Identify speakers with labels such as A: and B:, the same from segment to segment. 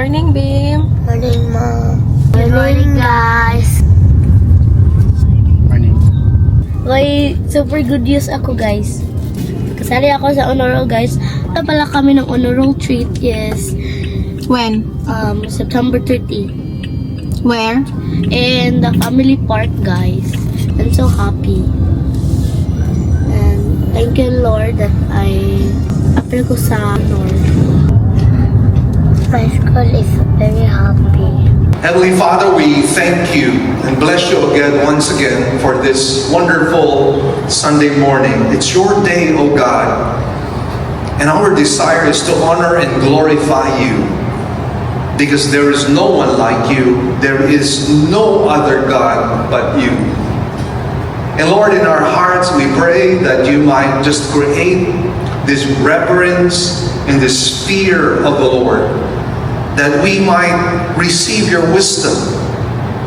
A: morning, Bim.
B: Morning, Mom. Good morning, guys.
C: Morning.
B: Okay, super good news ako, guys. Kasali ako sa honor roll, guys. Ito pala kami ng honor roll treat. Yes.
A: When?
B: September 30.
A: Where?
B: In the family park, guys. I'm so happy. And thank you, Lord, that I appeal ko sa Lord. My school is very happy.
D: Heavenly Father, we thank you and bless you again, once again, for this wonderful Sunday morning. It's your day, O God, and our desire is to honor and glorify you, because there is no one like you. There is no other God but you. And Lord, in our hearts, we pray that you might just create this reverence and this fear of the Lord, that we might receive your wisdom,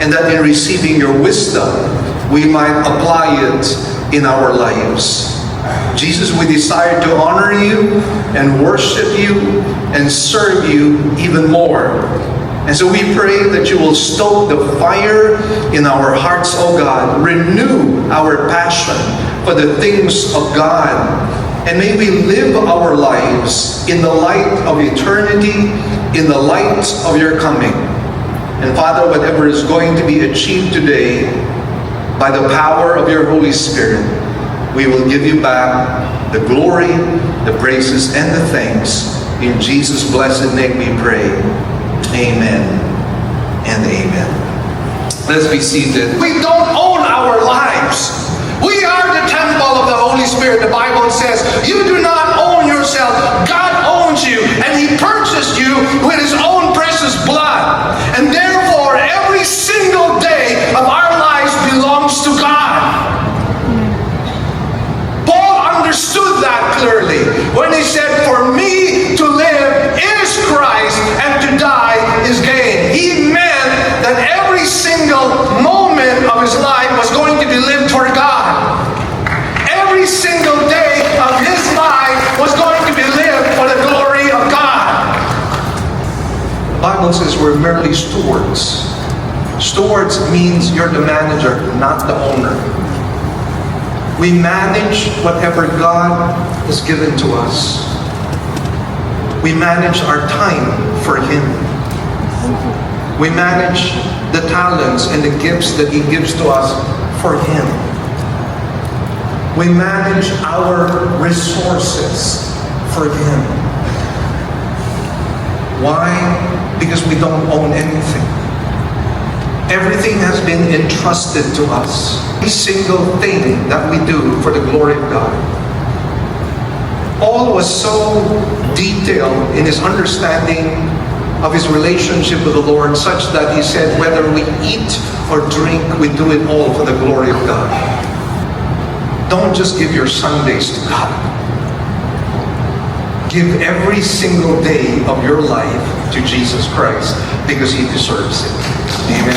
D: and that in receiving your wisdom, we might apply it in our lives. Jesus, we desire to honor you and worship you and serve you even more. And so we pray that you will stoke the fire in our hearts, O God. Renew our passion for the things of God. And may we live our lives in the light of eternity, in the light of your coming. And Father, whatever is going to be achieved today, by the power of your Holy Spirit, we will give you back the glory, the praises, and the thanks. In Jesus' blessed name we pray. Amen and amen. Let's be seated. We don't own our lives. We are the temple of the Holy Spirit. The Bible says, you do not own yourself. God owns you, and He purchased you with His own precious blood. And therefore, every single day of our lives belongs to God. Paul understood that clearly when he said, for me to live is Christ, and to die is gain. He meant that every single moment of his life was going to be lived for God. Every single day of his life was going to be lived for the glory of God. The Bible says we're merely stewards. Stewards means you're the manager, not the owner. We manage whatever God has given to us. We manage our time for Him. We manage the talents and the gifts that He gives to us for Him. We manage our resources for Him. Why? Because we don't own anything. Everything has been entrusted to us. Every single thing that we do for the glory of God. Paul was so detailed in his understanding of his relationship with the Lord, such that he said, whether we eat or drink, we do it all for the glory of God. Don't just give your Sundays to God. Give every single day of your life to Jesus Christ, because He deserves it. Amen.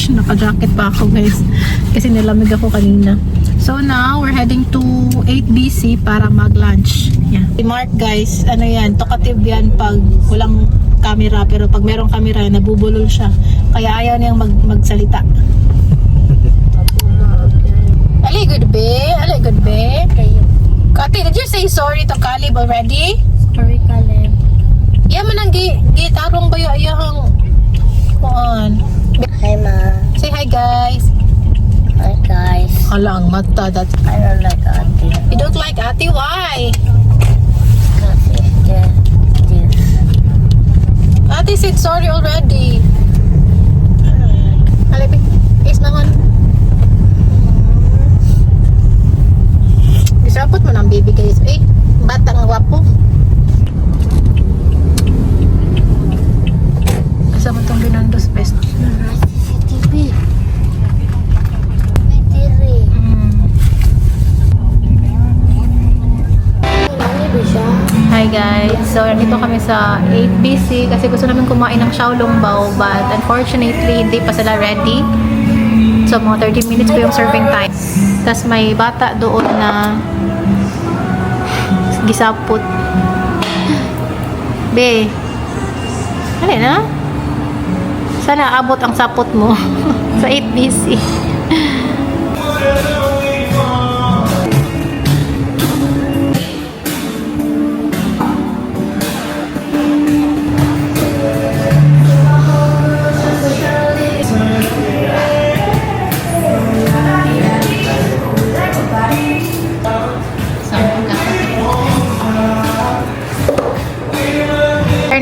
A: lunch. Naka-jacket pa ako guys. Kasi nilamig ako kanina. So now, we're heading to 8BC para mag-lunch. Yeah. Si Mark guys, ano yan, talkative yan pag walang camera. Pero pag merong camera, nabubulol siya. Kaya ayaw niyang magsalita. Ali, good be? Ali, good be? Kati, did you say sorry to Caleb already?
B: Sorry, Caleb.
A: Yeah, man ang gitarong ba yung kuan?
B: Hi, Ma.
A: Say hi guys.
B: Hi, guys.
A: Hala, ang mata. That
B: I don't like Auntie.
A: you don't like ate, why?
B: Kasi this.
A: Ate said sorry already. Alipik, kiss naman. Isapot mo ng baby guys. Eh, batang wapo. Asa mo itong binandos best?
B: CCTV. May TV. Ano ba siya?
A: Hi guys, so nandito kami sa 8BC kasi gusto namin kumain ng xiaolongbao but unfortunately hindi pa sila ready. So mga 30 minutes po yung serving time. Tapos may bata doon na gisapot. Be, ano na? Sana abot ang sapot mo sa 8BC.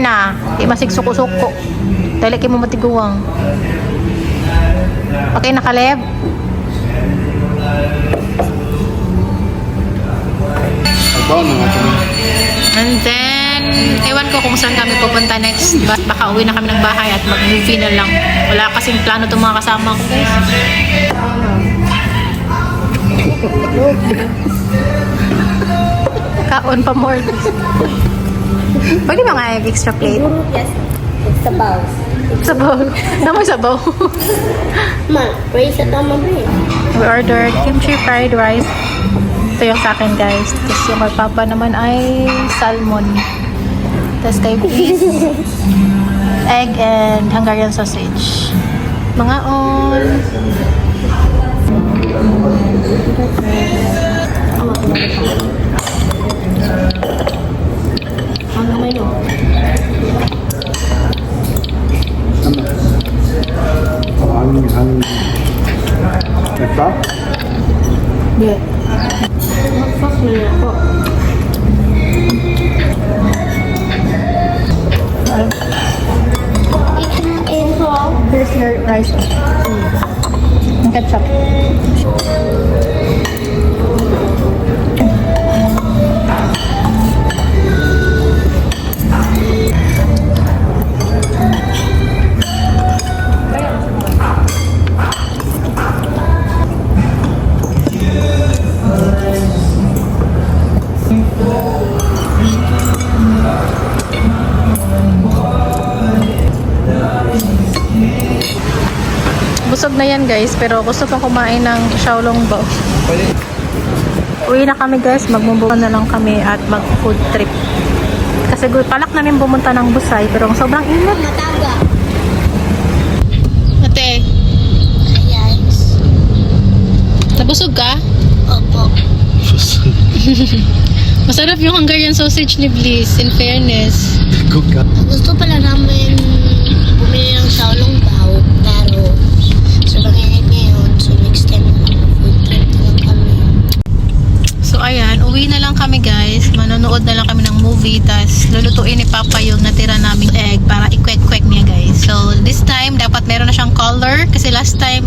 A: Na, di masig suko-suko. Dali kayo mo matiguang. Okay na, Caleb?
C: Abaw na nga kami.
A: And then, ewan ko kung saan kami pupunta next. Baka uwi na kami ng bahay at mag-movie na lang. Wala kasing plano itong mga kasama ko, guys. Kaon pa more. Pwede ba nga extra plate?
B: Yes. It's the balls.
A: Sabaw. Namoy sabaw.
B: Ma, praise at Mama Bray.
A: We ordered kimchi fried rice. Ito yung sa akin guys. Tapos yung kay Papa naman ay salmon. Tapos kay Please, egg and Hungarian sausage. Mga on. Ano may no?
C: Ang ito?
A: Yeah.
B: Fuck na ako. Ikinain ko.
A: Here's your rice. Ang ketchup. Busog na yan guys, pero gusto ko kumain ng xiaolongbao. Uwi na kami guys, magmumbukan na lang kami at mag food trip. Kasi palak namin pumunta ng Busay, pero sobrang init.
B: Mataga.
A: Ate,
B: Ayan.
A: nabusog ka?
B: Opo.
A: Masarap yung Hungarian sausage ni Bliss, in fairness.
C: Good ka.
B: Gusto pala namin bumili ng xiaolongbao, pero sobrang init ngayon, so next time food trip na lang kami.
A: So ayan, uwi na lang kami guys. Manonood na lang kami ng movie. Tas lulutuin ni Papa yung natira naming egg para i-kwek-kwek niya guys. So this time, dapat meron na siyang color. Kasi last time,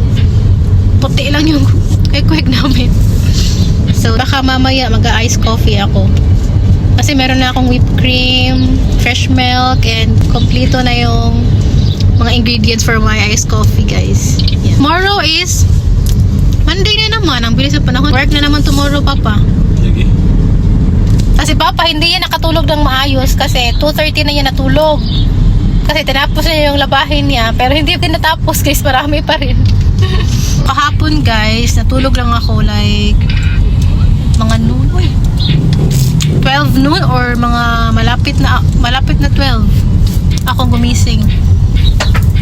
A: puti lang yung kwek-kwek namin. So baka mamaya mag-ice coffee ako. Kasi meron na akong whipped cream, fresh milk, and kompleto na yung mga ingredients for my iced coffee guys. Yeah. Tomorrow is Monday na naman. Ang bilis ng panahon. Work na naman tomorrow, Papa.
C: Sige.
A: Kasi Papa, hindi yan nakatulog ng maayos kasi 2:30 na yan natulog. Kasi tinapos niya yung labahin niya, pero hindi din natapos guys, marami pa rin. Kahapon guys, natulog lang ako like mga noon, 12 noon or mga malapit na 12. Akong gumising.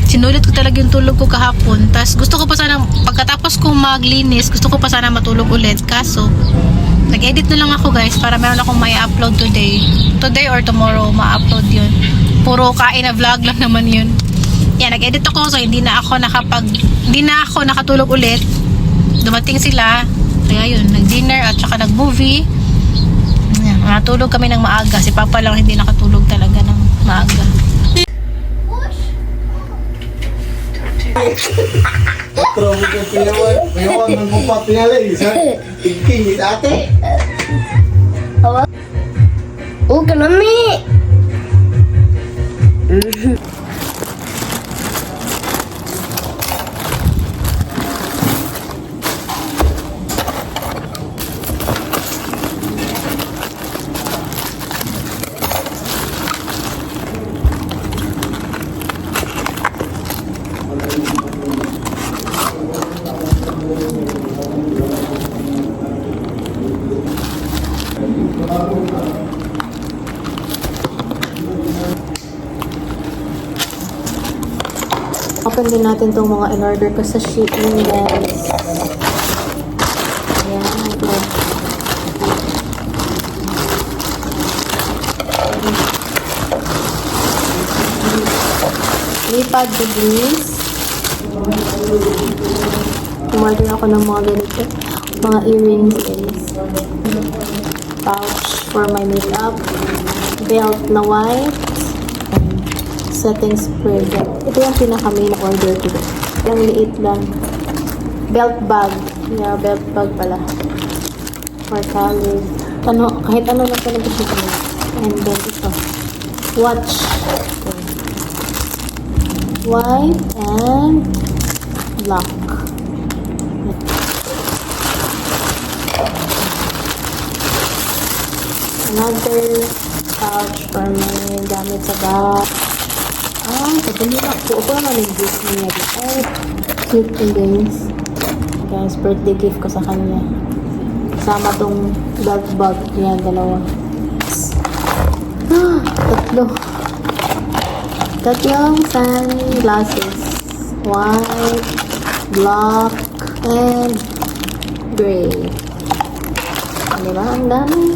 A: Sinulit ko talaga yung tulog ko kahapon. Tapos gusto ko pa sana, pagkatapos kong maglinis, gusto ko pa sana matulog ulit. Kaso, nag-edit na lang ako guys para meron akong may upload today. Today or tomorrow, ma-upload yun. Puro kain na vlog lang naman yun. Yan, nag-edit ako so hindi na ako nakatulog ulit. Dumating sila. Kaya yun, nag-dinner at saka nag-movie. Yan, natulog kami ng maaga. Si Papa lang hindi nakatulog talaga ng maaga.
C: Trobo ka piyawan. Piyawan, magpupat niya lang. Isa, tingking, ate.
B: Oh, kanami!
A: Open din natin itong mga in-order ko sa Shein, guys. Ayan. Lipad the grease. Umorder ako ng mga ganito. Mga earrings, guys. Pouch for my makeup. Belt na white. Setting spray. Ito yung pinaka-main order ko. Yung liit lang. Belt bag. Yeah, belt bag pala. For college. Kahit ano lang talaga dito. And then ito. Watch. Okay. White and black. Another pouch for my gamit sa bag. Patuloy na po. Ako naman yung gift niya. Ay, cute yung guys. Guys, birthday gift ko sa kanya. Kasama tong belt bag. Yan, dalawa. Tatlong sunglasses. White, black, and gray. Diba? Ang dami.